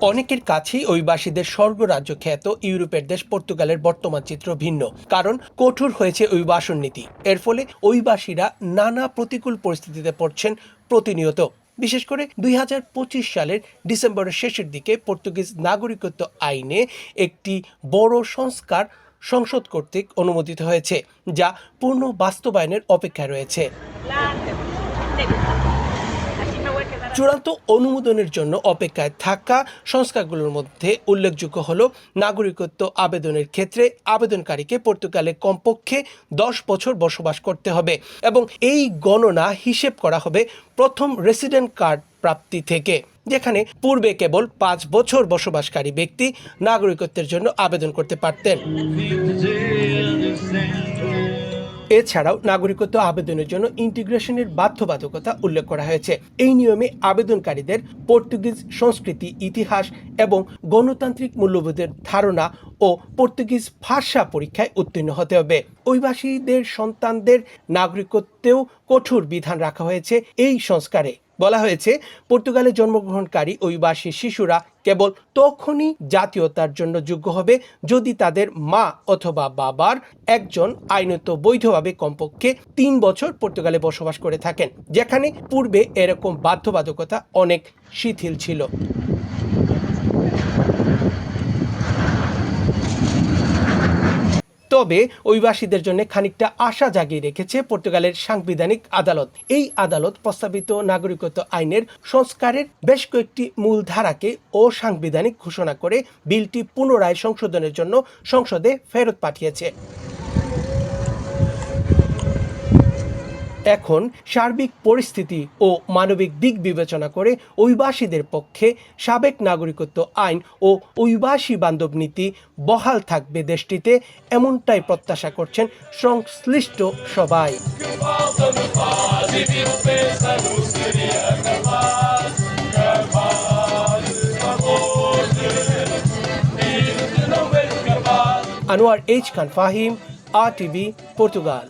অনেকের কাছেই অভিবাসীদের স্বর্গরাজ্য খ্যাত ইউরোপের দেশ পর্তুগালের বর্তমান চিত্র ভিন্ন, কারণ কঠোর হয়েছে অভিবাসন নীতি। এর ফলে অভিবাসীরা নানা প্রতিকূল পরিস্থিতিতে পড়ছেন প্রতিনিয়ত। বিশেষ করে 2025 সালের ডিসেম্বরের শেষের দিকে পর্তুগিজ নাগরিকত্ব আইনে একটি বড় সংস্কার সংসদ কর্তৃক অনুমোদিত হয়েছে, যা পূর্ণ বাস্তবায়নের অপেক্ষায় রয়েছে। চূড়ান্ত অনুমোদনের জন্য অপেক্ষায় থাকা সংস্কারগুলোর মধ্যে উল্লেখযোগ্য হল নাগরিকত্ব আবেদনের ক্ষেত্রে আবেদনকারীকে পর্তুগালে কমপক্ষে 10 বছর বসবাস করতে হবে এবং এই গণনা হিসেব করা হবে প্রথম রেসিডেন্ট কার্ড প্রাপ্তি থেকে, যেখানে পূর্বে কেবল 5 বছর বসবাসকারী ব্যক্তি নাগরিকত্বের জন্য আবেদন করতে পারতেন। এছাড়াও নাগরিকত্ব আবেদনের জন্য ইন্টিগ্রেশনের বাধ্যবাধকতা উল্লেখ করা হয়েছে। এই নিয়মে আবেদনকারীদের পর্তুগিজ সংস্কৃতি, ইতিহাস এবং গণতান্ত্রিক মূল্যবোধের ধারণা ও পর্তুগিজ ভাষা পরীক্ষায় উত্তীর্ণ হতে হবে। অভিবাসীদের সন্তানদের নাগরিকত্বেও কঠোর বিধান রাখা হয়েছে। এই সংস্কারে বলা হয়েছে, পর্তুগালে জন্মগ্রহণকারী অভিবাসী শিশুরা কেবল তখনই জাতীয়তার জন্য যোগ্য হবে যদি তাদের মা অথবা বাবার একজন আইনত বৈধভাবে কমপক্ষে 3 বছর পর্তুগালে বসবাস করে থাকেন, যেখানে পূর্বে এরকম বাধ্যবাধকতা অনেক শিথিল ছিল। তবে অভিবাসীদের জন্য খানিকটা আশা জাগিয়ে রেখেছে পর্তুগালের সাংবিধানিক আদালত। এই আদালত প্রস্তাবিত নাগরিকত্ব আইনের সংস্কারের বেশ কয়েকটি মূল ধারাকে অসাংবিধানিক ঘোষণা করে বিলটি পুনরায় সংশোধনের জন্য সংসদে ফেরত পাঠিয়েছে। এখন সার্বিক পরিস্থিতি ও মানবিক দিক বিবেচনা করে অভিবাসীদের পক্ষে সাবেক নাগরিকত্ব আইন ও অভিবাসী বান্ধব নীতি বহাল থাকবে দেশটিতে, এমনটাই প্রত্যাশা করছেন সংশ্লিষ্ট সবাই। আনোয়ার এইচ খান ফাহিম, RTV, পর্তুগাল।